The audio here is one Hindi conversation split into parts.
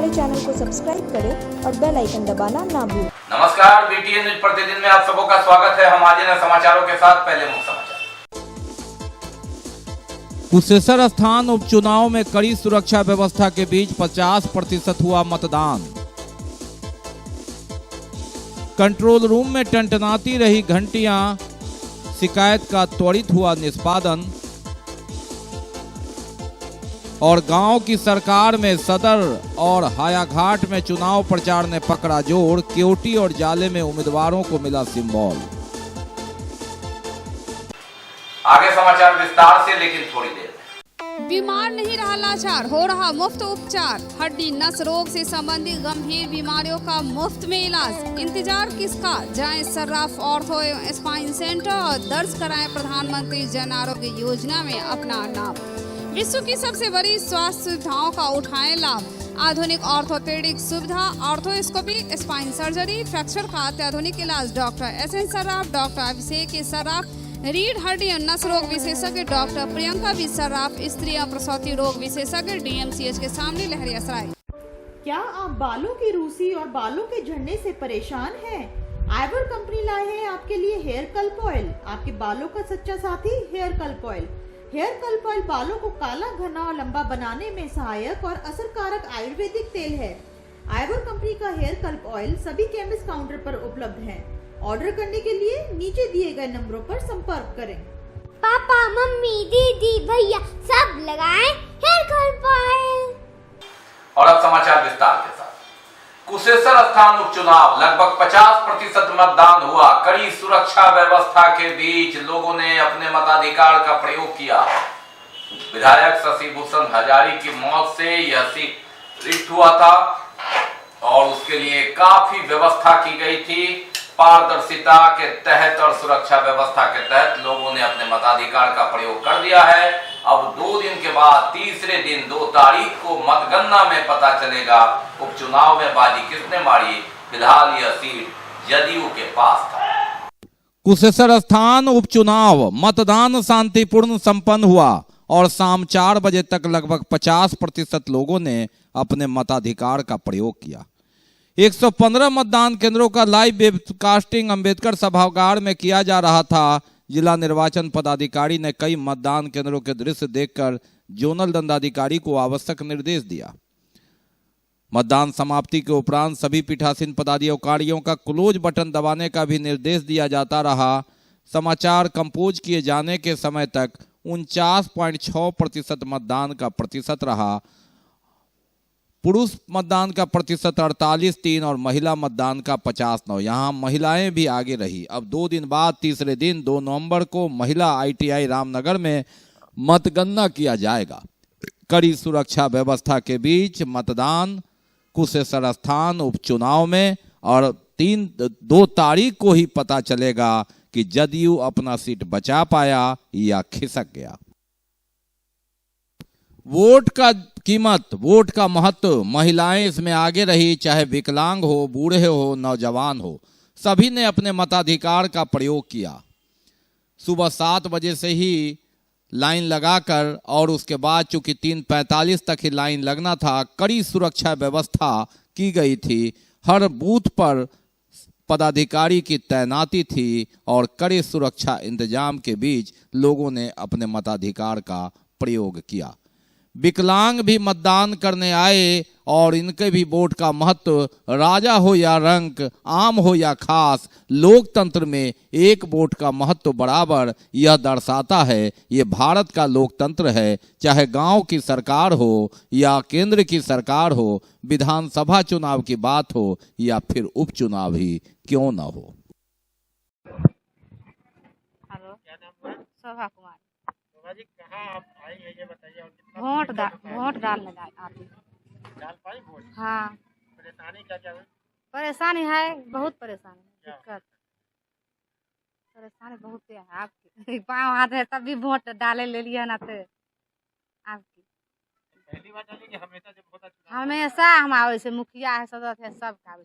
हमारे चैनल को सब्सक्राइब करें और बेल आइकन दबाना ना भूलें। नमस्कार, बीटीएन न्यूज प्रतिदिन में आप सबों का स्वागत है। हम आज इन समाचारों के साथ पहले मुख्य समाचार। कुशेश्वर स्थान उपचुनाव में कड़ी सुरक्षा व्यवस्था के बीच 50% हुआ मतदान। कंट्रोल रूम में टंटनाती रही घंटियां, शिकायत का त्वरित हुआ निष्पादन। और गांव की सरकार में सदर और हायाघाट में चुनाव प्रचार ने पकड़ा जोर, केवटी और जाले में उम्मीदवारों को मिला सिंबल। आगे समाचार विस्तार से, लेकिन थोड़ी देर में। बीमार नहीं रहा लाचार, हो रहा मुफ्त उपचार। हड्डी नस रोग से संबंधित गंभीर बीमारियों का मुफ्त में इलाज। इंतजार किसका, जाएं सर्राफ ऑर्थो एवं स्पाइन सेंटर और दर्ज कराएं प्रधानमंत्री जन आरोग्य योजना में अपना नाम। विश्व की सबसे बड़ी स्वास्थ्य सुविधाओं का उठाएं लाभ। आधुनिक ऑर्थोपेडिक सुविधा, ऑर्थोस्कोपी, स्पाइन सर्जरी, फ्रैक्चर का अत्याधुनिक इलाज। Doctor S N. Sarraf, doctor Abhishek Sarraf, रीढ़ हड्डी और नस रोग विशेषज्ञ डॉक्टर प्रियंका बी सर्राफ, स्त्री और प्रसूति रोग विशेषज्ञ डीएमसीएच के सामने लहरियासराय। क्या आप बालों की रूसी और बालों के झड़ने से परेशान हैं? आइवर कंपनी लाए हैं आपके लिए हेयर कल्प ऑयल, आपके बालों का सच्चा साथी हेयर कल्प ऑयल। हेयर कल्प ऑयल बालों को काला, घना और लंबा बनाने में सहायक और असरकारक आयुर्वेदिक तेल है। आइवर कंपनी का हेयर कल्प ऑयल सभी केमिस्ट काउंटर पर उपलब्ध है। ऑर्डर करने के लिए नीचे दिए गए नंबरों पर संपर्क करें। पापा, मम्मी, दीदी, भैया सब लगाएं हेयर कल्प ऑयल। और अब समाचार विस्तार के साथ। कुशेश्वर स्थान उपचुनाव लगभग 50% मतदान हुआ। कड़ी सुरक्षा व्यवस्था के बीच लोगों ने अपने मताधिकार का प्रयोग किया। विधायक शशि भूषण हजारी की मौत से यह सीट रिक्त हुआ था और उसके लिए काफी व्यवस्था की गई थी। पारदर्शिता के तहत और सुरक्षा व्यवस्था के तहत लोगों ने अपने मताधिकार का प्रयोग कर दिया है। अब 2 दिन के बाद तीसरे दिन 2 तारीख को मतगणना में पता चलेगा उपचुनाव में बाजी किसने मारी। फिलहाल यह सीट जदयू के पास था। कुशेश्वर स्थान उपचुनाव मतदान शांतिपूर्ण संपन्न हुआ और शाम 4 बजे तक लगभग 50% लोगों ने अपने मताधिकार का प्रयोग किया। 115 मतदान केंद्रों का लाइव वेबकास्टिंग अंबेडकर सभागार में किया जा रहा था। जिला निर्वाचन पदाधिकारी ने कई मतदान केंद्रों के दृश्य देखकर जोनल दंडाधिकारी को आवश्यक निर्देश दिया। मतदान समाप्ति के उपरांत सभी पीठासीन पदाधिकारियों का क्लोज बटन दबाने का भी निर्देश दिया जाता रहा। समाचार कंपोज किए जाने के समय तक 49.6% मतदान का प्रतिशत रहा। पुरुष मतदान का प्रतिशत 48.3 और महिला मतदान का 59। यहाँ महिलाएं भी आगे रही। अब 2 दिन बाद तीसरे दिन 2 नवंबर को महिला ITI रामनगर में मतगणना किया जाएगा। कड़ी सुरक्षा व्यवस्था के बीच मतदान कुशेश्वर स्थान उपचुनाव में और 2 तारीख को ही पता चलेगा कि जदयू अपना सीट बचा पाया या खिसक गया। वोट का कीमत, वोट का महत्व, महिलाएं इसमें आगे रही। चाहे विकलांग हो, बूढ़े हो, नौजवान हो, सभी ने अपने मताधिकार का प्रयोग किया। सुबह 7 बजे से ही लाइन लगाकर और उसके बाद चूंकि 3:45 तक ही लाइन लगना था, कड़ी सुरक्षा व्यवस्था की गई थी। हर बूथ पर पदाधिकारी की तैनाती थी और कड़े सुरक्षा इंतजाम के बीच लोगों ने अपने मताधिकार का प्रयोग किया। विकलांग भी मतदान करने आए और इनके भी वोट का महत्व, राजा हो या रंक, आम हो या खास, लोकतंत्र में एक वोट का महत्व बराबर, यह दर्शाता है ये भारत का लोकतंत्र है। चाहे गांव की सरकार हो या केंद्र की सरकार हो, विधानसभा चुनाव की बात हो या फिर उपचुनाव ही क्यों न हो। हेलो, क्या नाम है? शोभा कुमार। जी, कहाँ आप आई है ये बताइए। और कितना वोट डालने आती। डाल पाई वोट? हाँ। परेशानी क्या क्या हुई? परेशानी है, बहुत परेशानी, क्या? दिक्कत परेशानी बहुत है आपकी। पाँव हाथ है तब भी वोट डाले ले लिया ना तो आपकी। पहली बार डाली कि हमेशा जब होता चुनाव? हमेशा हम आवे से मुखिया है, सदस्य है, सब का डाल।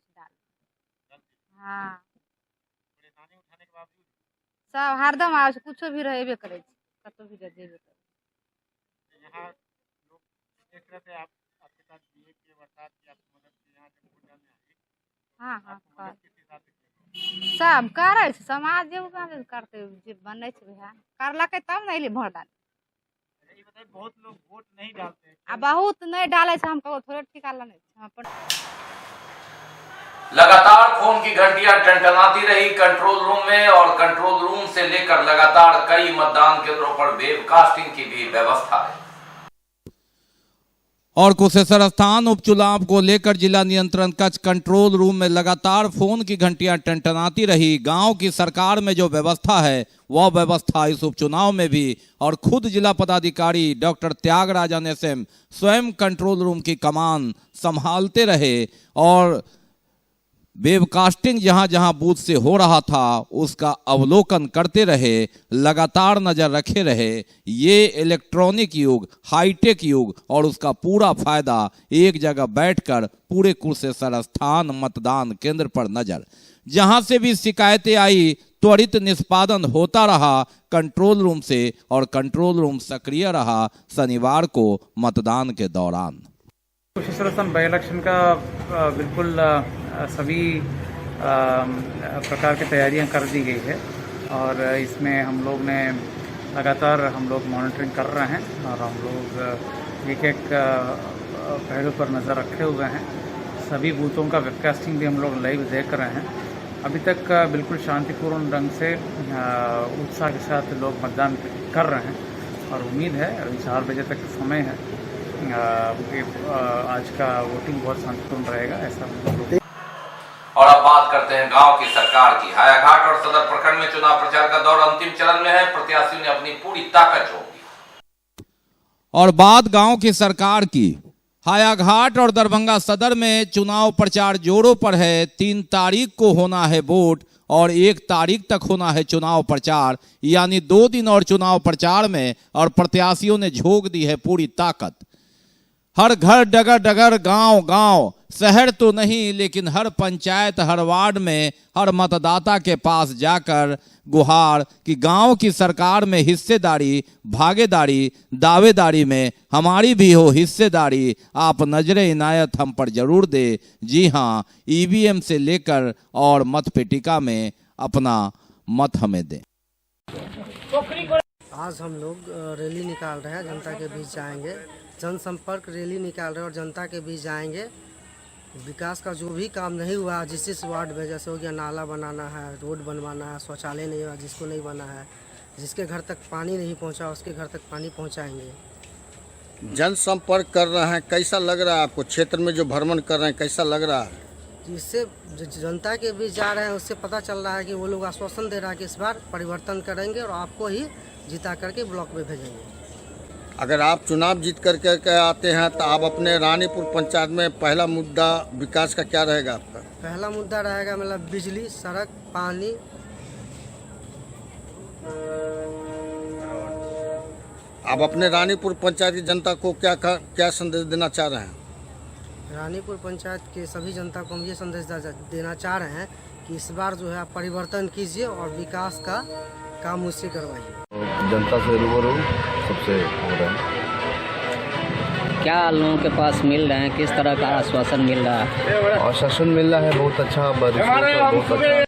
हाँ, परेशानी उठाने के बावजूद सब हरदम आवे से, कुछ भी रहेबे करे, कतो भी जेबे करे। यहाँ लोग एक तरह से आपके साथ बीए किए, साथ की आपकी मदद की यहाँ जब वोट डालने आए? हाँ हाँ आपकी मदद किस हिसाब से की? सब करे छै, समाज जे करते जे बनै छै वएह करलकै तब ने अयलै भोट डाले। ये बताइए, बहुत लोग वोट नहीं डालते हैं, आ बहुत नहीं डाले छै, हम कहो थोड़े ठिका लेने छै, हम अपन लगातार फोन की घंटियां टनटनाती रही कंट्रोल रूम में और कंट्रोल रूम से लेकर लगातार कई मतदान केंद्रों पर वेबकास्टिंग की भी व्यवस्था है। और कुशेश्वर स्थान उपचुनाव को लेकर जिला नियंत्रण कक्ष कंट्रोल रूम में लगातार फोन की घंटियां टनटनाती रही। गांव की सरकार में जो व्यवस्था है वह व्यवस्था इस उपचुनाव में भी, और खुद जिला पदाधिकारी डॉक्टर त्यागराजन SM स्वयं कंट्रोल रूम की कमान संभालते रहे और वेबकास्टिंग जहां जहां बूथ से हो रहा था उसका अवलोकन करते रहे, लगातार नजर रखे रहे। ये इलेक्ट्रॉनिक युग, हाईटेक युग, और उसका पूरा फायदा एक जगह बैठकर पूरे कुशेश्वर स्थान मतदान केंद्र पर नजर। जहां से भी शिकायतें आई त्वरित निष्पादन होता रहा कंट्रोल रूम से, और कंट्रोल रूम सक्रिय रहा शनिवार को मतदान के दौरान। कुशेश्वर स्थान बाई इलेक्शन का बिल्कुल सभी प्रकार की तैयारियां कर दी गई है, और इसमें हम लोग ने लगातार मॉनिटरिंग कर रहे हैं, और हम लोग एक एक पहलू पर नज़र रखे हुए हैं। सभी बूथों का वेबकास्टिंग भी हम लोग लाइव देख रहे हैं। अभी तक बिल्कुल शांतिपूर्ण ढंग से उत्साह के साथ लोग मतदान कर रहे हैं, और उम्मीद है अभी 4 बजे तक समय है कि आज का वोटिंग बहुत शांतिपूर्ण रहेगा, ऐसा हम लोग। और अब बात करते हैं गांव की सरकार की। हायाघाट और सदर प्रखंड में चुनाव प्रचार का दौर अंतिम चरण में है। प्रत्याशियों ने अपनी पूरी ताकत झोंक दी। और बात गांव की सरकार की। हायाघाट और दरभंगा सदर में चुनाव प्रचार जोरों पर है। 3 तारीख को होना है वोट और 1 तारीख तक होना है चुनाव प्रचार, यानी 2 दिन और चुनाव प्रचार में, और प्रत्याशियों ने झोंक दी है पूरी ताकत। हर घर डगर डगर, गांव गांव, शहर तो नहीं लेकिन हर पंचायत, हर वार्ड में, हर मतदाता के पास जाकर गुहार कि गांव की सरकार में हिस्सेदारी, भागीदारी, दावेदारी में हमारी भी हो हिस्सेदारी। आप नजरे इनायत हम पर जरूर दे। जी हाँ, EVM से लेकर और मत पेटिका में अपना मत हमें दें। आज हम लोग रैली निकाल रहे हैं, जनता के बीच जाएंगे, जनसंपर्क रैली निकाल रहे हैं और जनता के बीच जाएंगे। विकास का जो भी काम नहीं हुआ जिस वार्ड में, जैसे हो गया नाला बनाना है, रोड बनवाना है, शौचालय नहीं हुआ जिसको नहीं बना है, जिसके घर तक पानी नहीं पहुंचा उसके घर तक पानी पहुंचाएंगे। जनसंपर्क कर रहे हैं, कैसा लग रहा है आपको? क्षेत्र में जो भ्रमण कर रहे हैं कैसा लग रहा है? जिससे जनता के बीच जा रहे हैं उससे पता चल रहा है कि वो लोग आश्वासन दे रहा है कि इस बार परिवर्तन करेंगे और आपको ही जिता करके ब्लॉक में भेजेंगे। अगर आप चुनाव जीत करके आते हैं तो आप अपने रानीपुर पंचायत में पहला मुद्दा विकास का क्या रहेगा आपका? पहला मुद्दा रहेगा मतलब बिजली, सड़क, पानी। आप अपने रानीपुर पंचायत की जनता को क्या संदेश देना चाह रहे हैं? रानीपुर पंचायत के सभी जनता को हम ये संदेश देना चाह रहे हैं कि इस बार जो है आप परिवर्तन कीजिए और विकास का काम मुझसे करवाइए। जनता से रूबरू सबसे हो रहा है। क्या लोगों के पास मिल रहे हैं, किस तरह का आश्वासन मिल रहा है? आश्वासन मिल रहा है बहुत अच्छा, बहुत अच्छा।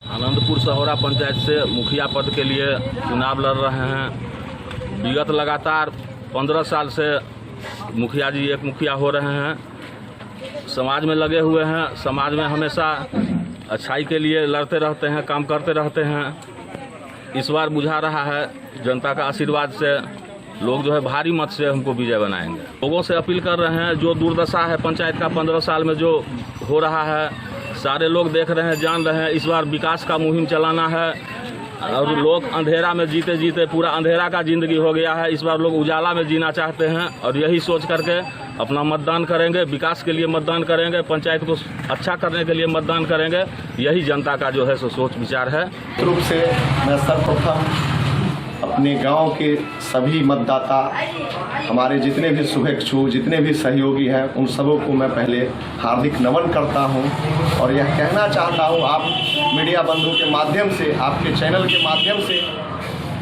आनंदपुर सहोरा पंचायत से मुखिया पद के लिए चुनाव लड़ रहे हैं। विगत लगातार 15 साल से मुखिया जी एक मुखिया हो रहे हैं। समाज में लगे हुए हैं, समाज में हमेशा अच्छाई के लिए लड़ते रहते हैं, काम करते रहते हैं। इस बार बुझा रहा है जनता का आशीर्वाद से लोग जो है भारी मत से हमको विजय बनाएंगे। लोगों से अपील कर रहे हैं, जो दुर्दशा है पंचायत का 15 साल में जो हो रहा है सारे लोग देख रहे हैं, जान रहे हैं। इस बार विकास का मुहिम चलाना है और लोग अंधेरा में जीते जीते पूरा अंधेरा का जिंदगी हो गया है। इस बार लोग उजाला में जीना चाहते हैं और यही सोच करके अपना मतदान करेंगे, विकास के लिए मतदान करेंगे, पंचायत को अच्छा करने के लिए मतदान करेंगे। यही जनता का जो है सो सोच विचार है। रूप से मैं सर्वप्रथम अपने गांव के सभी मतदाता, हमारे जितने भी शुभेच्छु, जितने भी सहयोगी हैं, उन सबों को मैं पहले हार्दिक नमन करता हूं और यह कहना चाहता हूं आप मीडिया बंधु के माध्यम से, आपके चैनल के माध्यम से,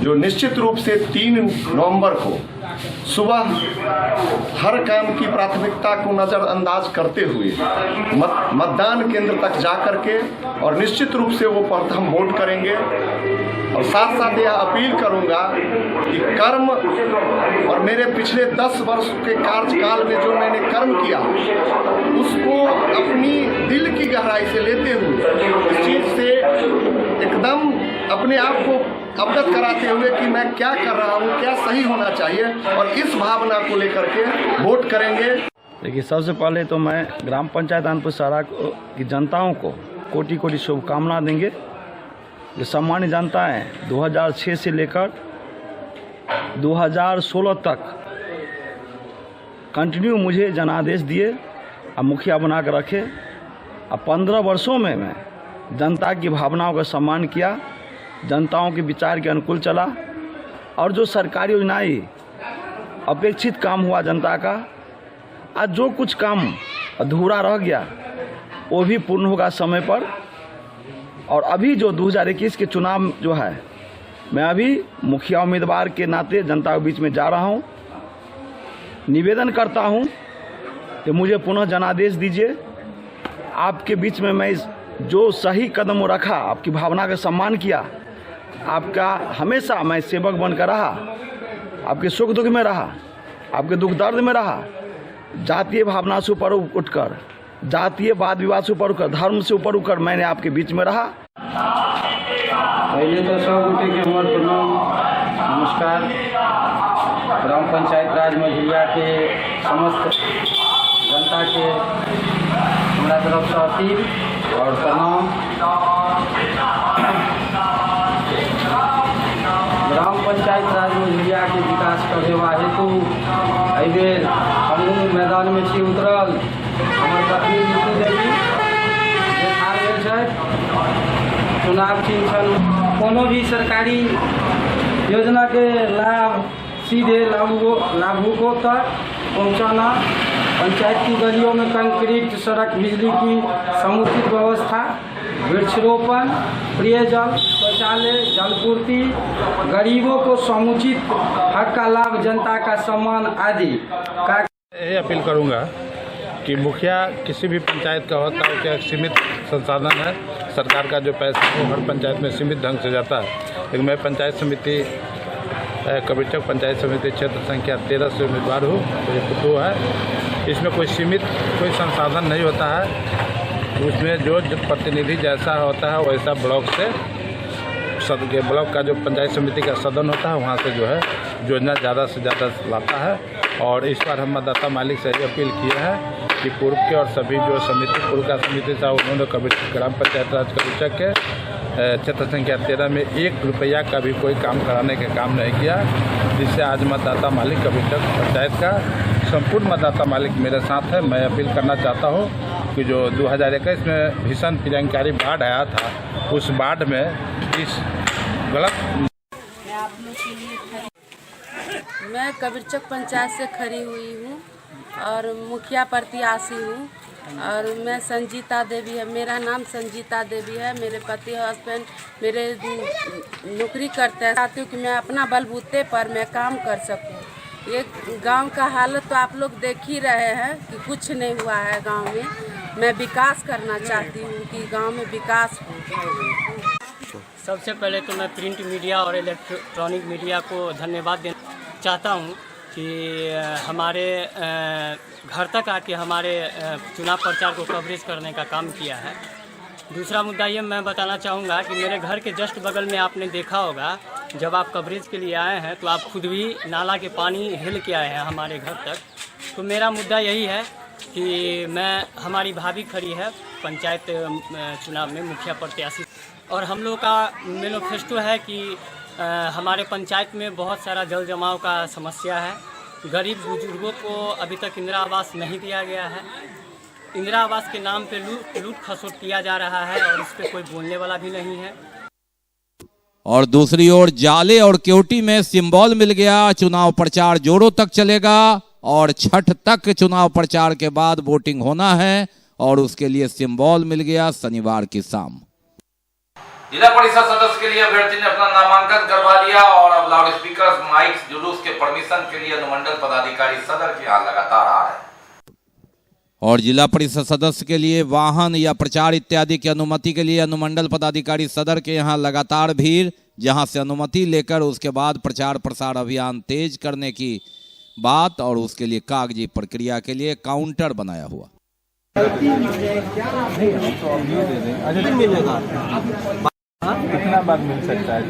जो निश्चित रूप से 3 नवंबर को सुबह हर काम की प्राथमिकता को नज़रअंदाज करते हुए मतदान केंद्र तक जा कर के और निश्चित रूप से वो प्रथम वोट करेंगे। और साथ साथ यह अपील करूंगा कि कर्म और मेरे पिछले 10 वर्ष के कार्यकाल में जो मैंने कर्म किया उसको अपनी दिल की गहराई से लेते हुए इस चीज़ से एकदम अपने आप को अवगत कराते हुए कि मैं क्या कर रहा हूँ, क्या सही होना चाहिए, और इस भावना को लेकर के वोट करेंगे। देखिए, सबसे पहले तो मैं ग्राम पंचायत आनपुर सहारा की जनताओं को कोटि कोटि शुभकामना देंगे। जो सामान्य जनता है 2006 से लेकर 2016 तक कंटिन्यू मुझे जनादेश दिए और मुखिया बना कर रखे। अब 15 वर्षों में मैं जनता की भावनाओं का सम्मान किया, जनताओं के विचार के अनुकूल चला, और जो सरकारी योजनाएं अपेक्षित काम हुआ जनता का, आज जो कुछ काम अधूरा रह गया वो भी पूर्ण होगा समय पर। और अभी जो 2021 के चुनाव जो है, मैं अभी मुखिया उम्मीदवार के नाते जनता के बीच में जा रहा हूं। निवेदन करता हूं कि मुझे पुनः जनादेश दीजिए। आपके बीच में मैं जो सही कदम रखा, आपकी भावना का सम्मान किया, आपका हमेशा मैं सेवक बनकर रहा, आपके सुख दुख में रहा, आपके दुख दर्द में रहा, जातीय भावना से ऊपर उठकर, जातीय वाद विवाद से ऊपर उठकर, धर्म से ऊपर उठकर मैंने आपके बीच में रहा। पहले तो सब उठे के हमार प्रणाम, नमस्कार। ग्राम पंचायत राज मझिलिया के समस्त जनता के हमारा तरफ से अपील और प्रणाम। ग्राम पंचायत राज मझिलिया के विकास करवा हेतु एहिबेर हमहूँ मैदान में छी उतरल। हमर पत्नी नीतू देवी जे हार गेल छथि, चुनाव चिन्ह छनि। कोनो भी सरकारी योजना के लाभ सीधे लाभुकों तक पहुंचाना, पंचायत की गलियों में कंक्रीट सड़क, बिजली की समुचित व्यवस्था, वृक्षरोपण, पेयजल, शौचालय, जलपूर्ति, गरीबों को समुचित हक का लाभ, जनता का सम्मान आदि का ये अपील करूंगा कि मुखिया किसी भी पंचायत का होता है क्या सीमित संसाधन है। सरकार का जो पैसा है हर पंचायत में सीमित ढंग से जाता है। लेकिन मैं पंचायत समिति कबीरचक पंचायत समिति क्षेत्र संख्या 13 से उम्मीदवार हूँ। तो ये पुतु है, इसमें कोई सीमित कोई संसाधन नहीं होता है। उसमें जो प्रतिनिधि जैसा होता है वैसा ब्लॉक से ब्लॉक का जो पंचायत समिति का सदन होता है वहाँ से जो है योजना ज़्यादा से ज़्यादा लाता है। और इस बार हम मतदाता मालिक से ये अपील किया है कि पूर्व के और सभी जो समिति पूर्व का समिति था उन्होंने ग्राम पंचायत राज कबीरचक के क्षेत्र संख्या 13 में 1 रुपया का भी कोई काम कराने का काम नहीं किया, जिससे आज मतदाता मालिक कबीरचक पंचायत का संपूर्ण मतदाता मालिक मेरे साथ है। मैं अपील करना चाहता हूँ कि जो 2021 में भीषण प्रियंकारी बाढ़ आया था, उस बाढ़ में इस गलत मैं कबीरचक पंचायत से खड़ी हुई हूँ और मुखिया प्रत्याशी हूँ। और मैं संजीता देवी है, मेरा नाम संजीता देवी है। मेरे पति हस्बैंड मेरे नौकरी करते हैं। चाहती हूँ कि मैं अपना बलबूते पर मैं काम कर सकूँ। ये गांव का हालत तो आप लोग देख ही रहे हैं कि कुछ नहीं हुआ है गांव में। मैं विकास करना चाहती हूँ कि गांव में विकास हो। सबसे पहले तो मैं प्रिंट मीडिया और इलेक्ट्रॉनिक मीडिया को धन्यवाद देना चाहता हूँ कि हमारे घर तक आके हमारे चुनाव प्रचार को कवरेज करने का काम किया है। दूसरा मुद्दा ये मैं बताना चाहूँगा कि मेरे घर के जस्ट बगल में आपने देखा होगा, जब आप कवरेज के लिए आए हैं तो आप खुद भी नाला के पानी हिल के आए हैं हमारे घर तक। तो मेरा मुद्दा यही है कि हमारी भाभी खड़ी है पंचायत चुनाव में मुखिया प्रत्याशी, और हम लोग का मैनिफेस्टो है कि हमारे पंचायत में बहुत सारा जल जमाव का समस्या है। गरीब बुजुर्गों को अभी तक इंदिरा आवास नहीं दिया गया है। इंदिरा आवास के नाम पे लूट खसोट किया जा रहा है और इस पे कोई बोलने वाला भी नहीं है। और दूसरी ओर जाले और केवटी में सिंबल मिल गया। चुनाव प्रचार जोरों तक चलेगा और छठ तक चुनाव प्रचार के बाद वोटिंग होना है और उसके लिए सिंबल मिल गया शनिवार की शाम। जिला परिषद सदस्य के लिए अभ्यर्थी ने अपना नामांकन करवा लिया और अब लाउड स्पीकर, माइक्स, जुलूस के परमिशन के लिए अनुमंडल पदाधिकारी सदर के यहाँ लगातार आ रहे हैं। और जिला परिषद सदस्य के लिए वाहन या प्रचार इत्यादि की अनुमति के लिए अनुमंडल पदाधिकारी सदर के यहाँ लगातार भीड़, जहां से अनुमति लेकर उसके बाद प्रचार प्रसार अभियान तेज करने की बात और उसके लिए कागजी प्रक्रिया के लिए काउंटर बनाया हुआ। कितना बार मिल सकता है?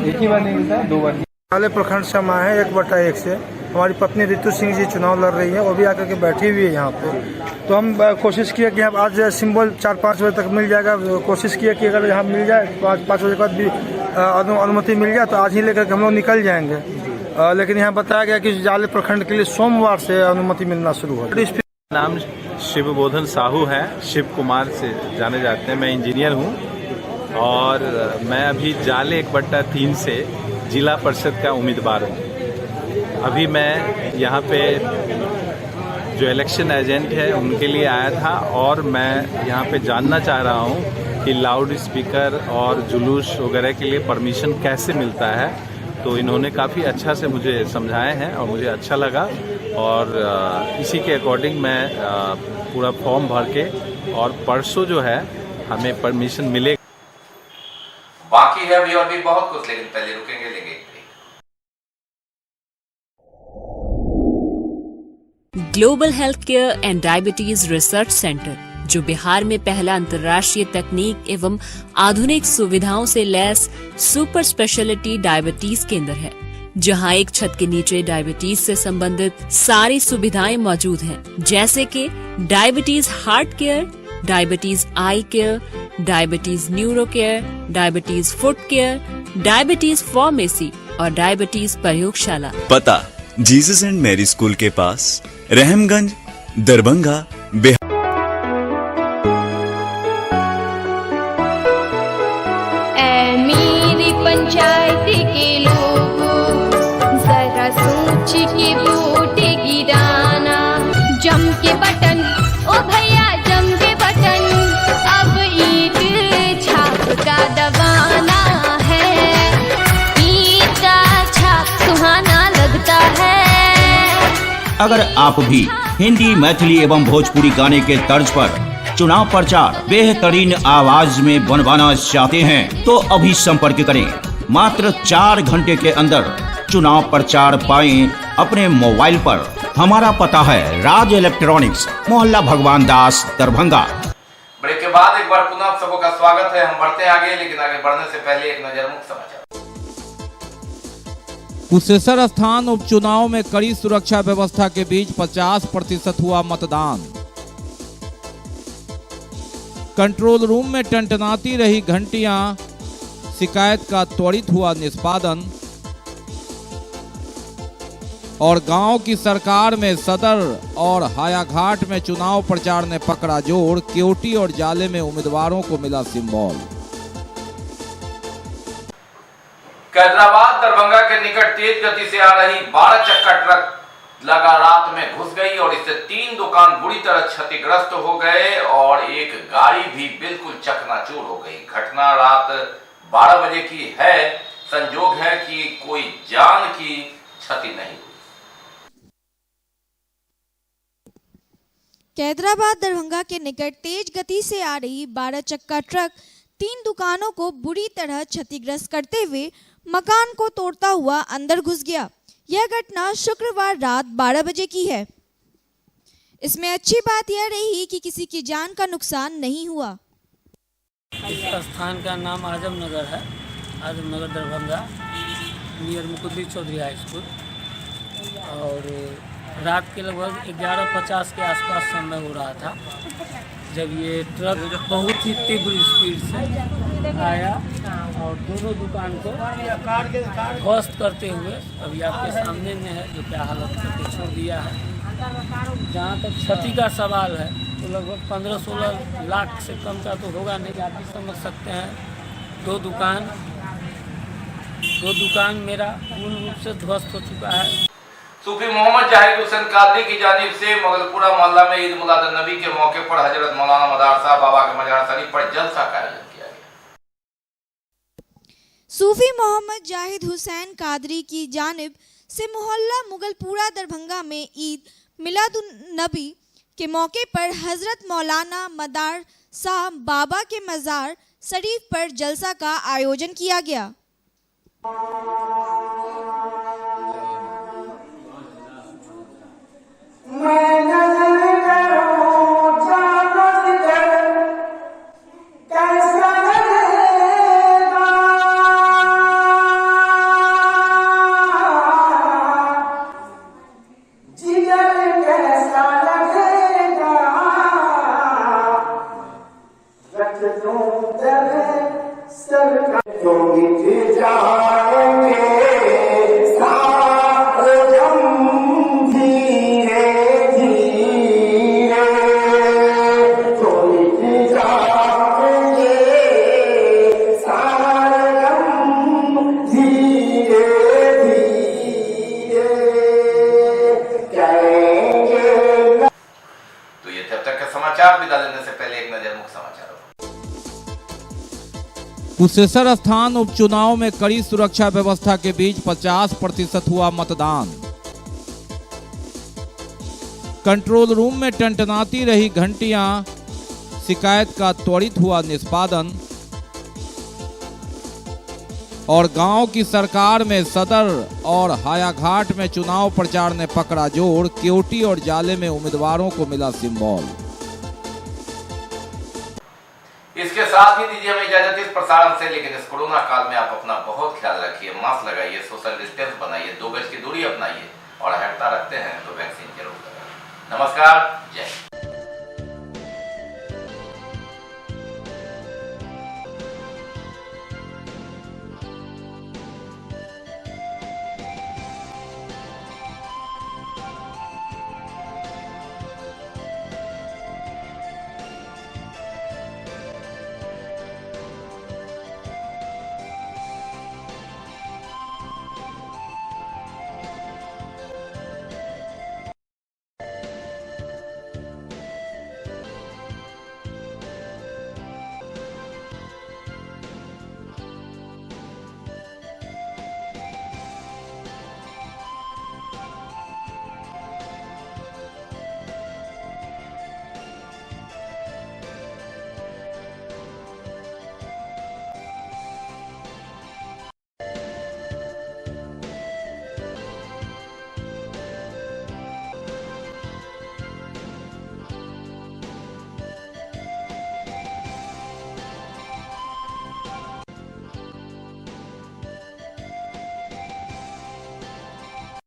एक ही बार नहीं मिलता है, 2 बार। हाले प्रखंड समा है 1/1 से। हमारी पत्नी रितु सिंह जी चुनाव लड़ रही है, वो भी आकर के बैठी हुई है यहाँ पे। तो हम कोशिश किए कि हम आज सिंबल 4-5 बजे तक मिल जाएगा। कोशिश किए कि अगर यहाँ मिल जाए 5 बजे के बाद भी अनुमति मिल जाए तो आज ही लेकर के हम लोग निकल जाएंगे। लेकिन यहाँ बताया गया कि जाले प्रखंड के लिए सोमवार से अनुमति मिलना शुरू हो। नाम शिवबोधन साहू है, शिव कुमार से जाने जाते हैं। मैं इंजीनियर हूँ और मैं अभी जाले 1/3 से जिला परिषद का उम्मीदवार हूँ। अभी मैं यहाँ पे जो इलेक्शन एजेंट है उनके लिए आया था और मैं यहाँ पे जानना चाह रहा हूँ कि लाउड स्पीकर और जुलूस वगैरह के लिए परमिशन कैसे मिलता है। तो इन्होंने काफ़ी अच्छा से मुझे समझाए हैं और मुझे अच्छा लगा और इसी के अकॉर्डिंग मैं पूरा फॉर्म भर के और परसों जो है हमें परमिशन मिलेगा। बाकी है अभी और भी बहुत कुछ, लेकिन पहले रुकेंगे, लेंगे global health care and diabetes research centre, जो बिहार में पहला अंतर्राष्ट्रीय तकनीक एवं आधुनिक सुविधाओं से लैस सुपर स्पेशलिटी डायबिटीज केंद्र है, जहां एक छत के नीचे डायबिटीज से संबंधित सारी सुविधाएं मौजूद हैं, जैसे कि diabetes heart care, diabetes eye care, diabetes neuro care, diabetes foot care, diabetes pharmacy और डायबिटीज प्रयोगशाला। पता जीसस एंड मैरी स्कूल के पास, रहमगंज, दरभंगा, बिहार। मेरी पंचायत के लोगों, जरा सोच के वोट गिराना। जम के बटन, ओ भैया जम के बटन, अब ईंट छाप का दबाना है। ईंट का छाप सुहाना लगता है। अगर आप भी हिंदी, मैथिली एवं भोजपुरी गाने के तर्ज पर चुनाव प्रचार बेहतरीन आवाज में बनवाना चाहते हैं तो अभी संपर्क करें। मात्र 4 घंटे के अंदर चुनाव प्रचार पाएं अपने मोबाइल पर। हमारा पता है राज इलेक्ट्रॉनिक्स, मोहल्ला भगवान दास, दरभंगा। ब्रेक के बाद एक बार पुनः सबों का स्वागत है। हम बढ़ते हैं आगे, लेकिन आगे बढ़ने से पहले एक नजर मुख्य समाचार। कुशेश्वर स्थान उपचुनाव में कड़ी सुरक्षा व्यवस्था के बीच 50% हुआ मतदान। कंट्रोल रूम में टंटनाती रही घंटियां, शिकायत का त्वरित हुआ निष्पादन। और गांव की सरकार में सदर और हायाघाट में चुनाव प्रचार ने पकड़ा जोर, केवटी और जाले में उम्मीदवारों को मिला सिंबल। कैदराबाद दरभंगा के निकट तेज गति से आ रही 12 चक्का ट्रक लगा रात में घुस गई और इससे 3 दुकान बुरी तरह क्षतिग्रस्त हो गए और एक गाड़ी भी बिल्कुल चकनाचूर हो गई। घटना रात 12 बजे की है। संजोग है कि कोई जान की क्षति नहीं हुई। कैदराबाद दरभंगा के निकट तेज गति से आ रही 12 चक्का ट्रक 3 दुकानों को बुरी तरह क्षतिग्रस्त करते हुए मकान को तोड़ता हुआ अंदर घुस गया। यह घटना शुक्रवार रात 12 बजे की है। इसमें अच्छी बात यह रही कि किसी की जान का नुकसान नहीं हुआ। इस स्थान का नाम आजम नगर है, Azam Nagar Darbhanga, near Mukundi Chaudhary high school. और रात के लगभग 11:50 के आसपास समय हो रहा था जब ये ट्रक बहुत ही तीव्र स्पीड से आया और दोनों दुकान को ध्वस्त करते हुए अभी आपके सामने में है, जो क्या हालत करके छोड़ दिया है। जहाँ तक क्षति का सवाल है तो लगभग 15-16 लाख से कम का तो होगा नहीं। आप भी समझ सकते हैं, दो दुकान मेरा पूर्ण रूप से ध्वस्त हो चुका है। सूफी मोहम्मद जाहिद हुसैन कादरी की जानिब से मगलपुरा मोहल्ला में ईद मिलाद नबी के मौके पर हजरत मौलाना मदार साहब बाबा के मजार शरीफ पर जलसा का आयोजन सूफी मोहम्मद जाहिद हुसैन कादरी की जानिब से मोहल्ला मुगलपुरा दरभंगा में ईद मिलादुन नबी के मौके पर हजरत मौलाना मदार साहब बाबा के मज़ार शरीफ पर जलसा का आयोजन किया गया। विदा लेने से पहले एक नजर मुख्य समाचारों। कुशेश्वर स्थान उपचुनाव में कड़ी सुरक्षा व्यवस्था के बीच 50% हुआ मतदान। कंट्रोल रूम में टंटनाती रही घंटियां, शिकायत का त्वरित हुआ निष्पादन। और गांव की सरकार में सदर और हायाघाट में चुनाव प्रचार ने पकड़ा जोर, केवटी और जाले में उम्मीदवारों को मिला सिंबल। इसके साथ ही दीजिए हमें इजाजत इस प्रसारण से, लेकिन इस कोरोना काल में आप अपना बहुत ख्याल रखिए, मास्क लगाइए, सोशल डिस्टेंस बनाइए, 2 गज की दूरी अपनाइए और हटता रखते हैं तो वैक्सीन जरूर लगाइए। नमस्कार, जय हिंद।